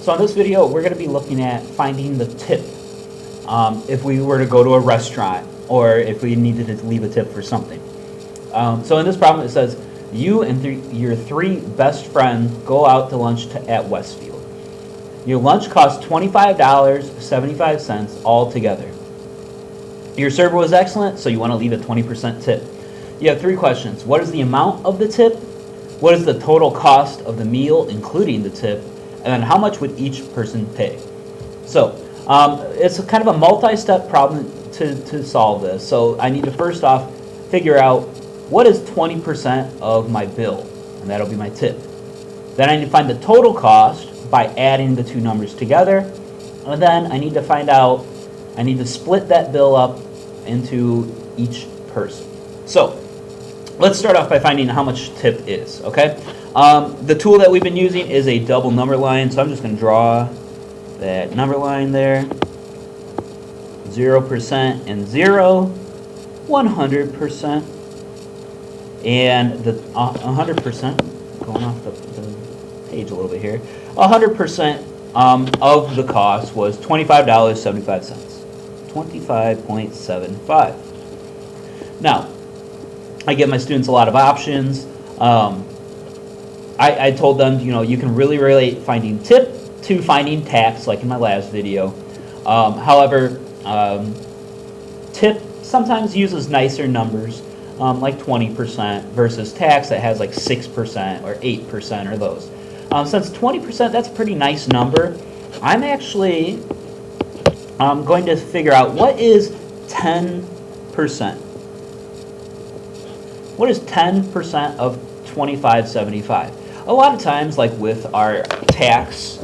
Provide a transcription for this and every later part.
So in this video, we're going to be looking at finding the tip if we were to go to a restaurant or if we needed to leave a tip for something. So in this problem, it says, you and your three best friends go out to lunch at Westfield. Your lunch cost $25.75 altogether. Your server was excellent, so you want to leave a 20% tip. You have three questions. What is the amount of the tip? What is the total cost of the meal, including the tip? And then how much would each person pay? So it's kind of a multi-step problem to solve this. So I need to first off figure out what is 20% of my bill, and that'll be my tip. Then I need to find the total cost by adding the two numbers together. And then I need to find out, I need to split that bill up into each person. So let's start off by finding how much tip is, okay? The tool that we've been using is a double number line, so I'm just going to draw that number line there. 0% and 0, 100%, and the 100%, going off the page a little bit here, 100% of the cost was $25.75, 25.75. Now, I give my students a lot of options. I told them, you can really relate finding tip to finding tax, like in my last video. However, tip sometimes uses nicer numbers, like 20% versus tax that has like 6% or 8% or those. Since 20%, that's a pretty nice number, I'm actually going to figure out what is 10%. What is 10% of 25.75? A lot of times, like with our tax,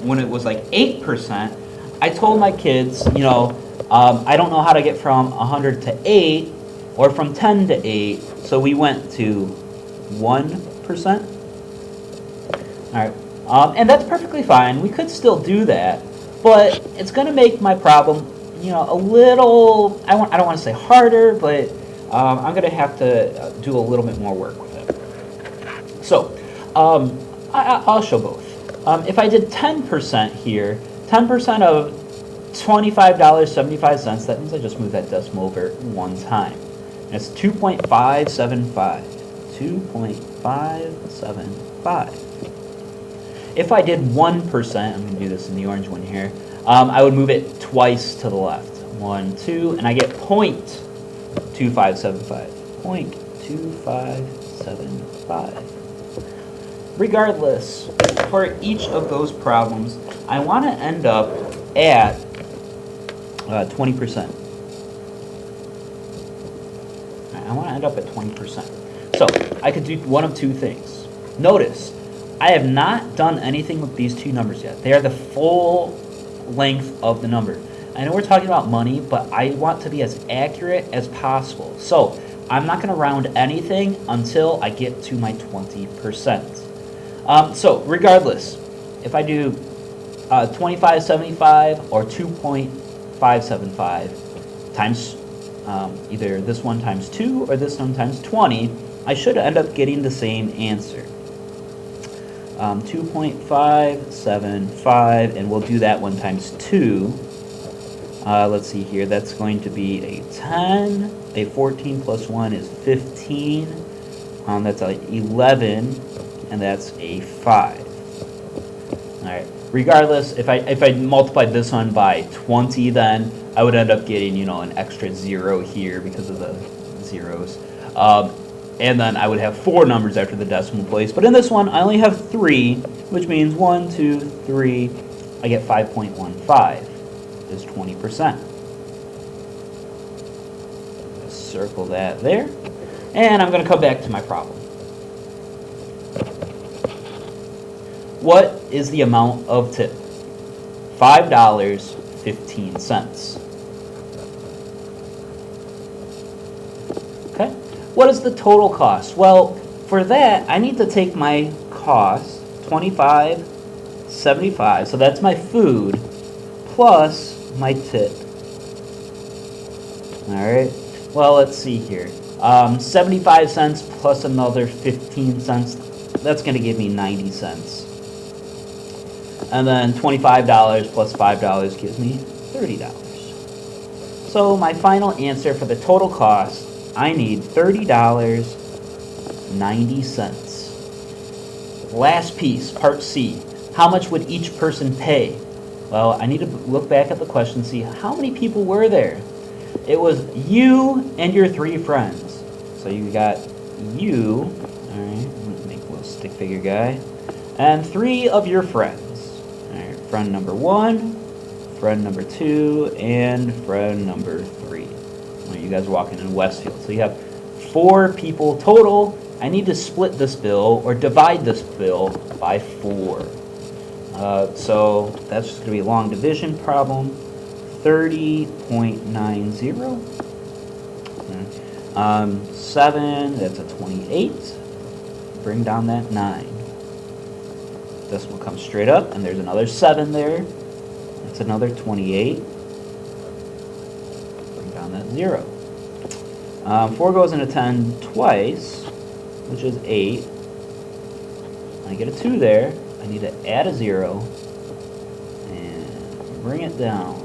when it was like 8%, I told my kids, I don't know how to get from 100 to 8 or from 10 to 8, so we went to 1%. All right, and that's perfectly fine. We could still do that, but it's going to make my problem, a little, I don't want to say harder, but I'm going to have to do a little bit more work with it. So I'll show both. If I did 10% here, 10% of $25.75, that means I just moved that decimal over one time. And it's 2.575. 2.575. If I did 1%, I'm going to do this in the orange one here, I would move it twice to the left. 1, 2, and I get 0.2575. 0.2575. Regardless, for each of those problems, I want to end up at 20%. I want to end up at 20%. So I could do one of two things. Notice, I have not done anything with these two numbers yet. They are the full length of the number. I know we're talking about money, but I want to be as accurate as possible. So I'm not going to round anything until I get to my 20%. So regardless, if I do 25.75 or 2.575 times either this one times 2 or this one times 20, I should end up getting the same answer. 2.575, and we'll do that one times 2. Let's see here, that's going to be a 10, a 14 plus 1 is 15, that's a 11, and that's a 5. Alright, regardless, if I multiplied this one by 20, then I would end up getting, an extra 0 here because of the zeros. And then I would have 4 numbers after the decimal place. But in this one, I only have 3, which means 1, 2, 3, I get 5.15 is 20%. Circle that there. And I'm going to come back to my problem. What is the amount of tip? $5.15. Okay. What is the total cost? Well, for that, I need to take my cost, $25.75, so that's my food, plus my tip. All right. Well, let's see here. 75 cents plus another 15 cents. That's going to give me 90 cents. And then $25 plus $5 gives me $30. So my final answer for the total cost, I need $30.90. Last piece, part C. How much would each person pay? Well, I need to look back at the question, see how many people were there. It was you and your 3 friends. So you got you, all right, I'm gonna make a little stick figure guy, and 3 of your friends. All right, friend number 1, friend number 2, and friend number 3. Well, you guys are walking in Westfield. So you have 4 people total. I need to split this bill or divide this bill by 4. So that's just going to be a long division problem. 30.90. 7, that's a 28. Bring down that 9. This will come straight up, and there's another 7 there. That's another 28. Bring down that 0. 4 goes into 10 twice, which is 8. I get a 2 there. I need to add a 0 and bring it down.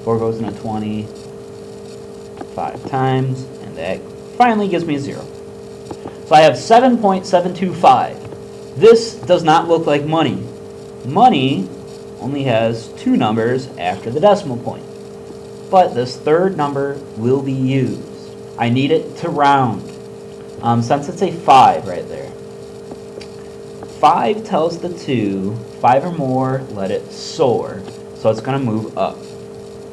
4 goes into 20 5 times, and that finally gives me a 0. So I have 7.725. This does not look like money. Money only has 2 numbers after the decimal point. But this third number will be used. I need it to round. Since it's a 5 right there. 5 tells the 2, 5 or more, let it soar. So it's going to move up.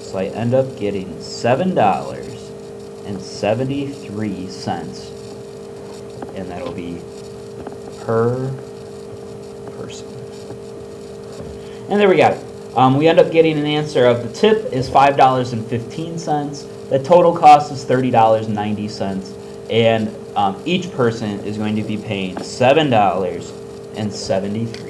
So I end up getting $7.73. And that'll be per person. And there we got it. We end up getting an answer of the tip is $5.15. The total cost is $30.90. And each person is going to be paying $7.73.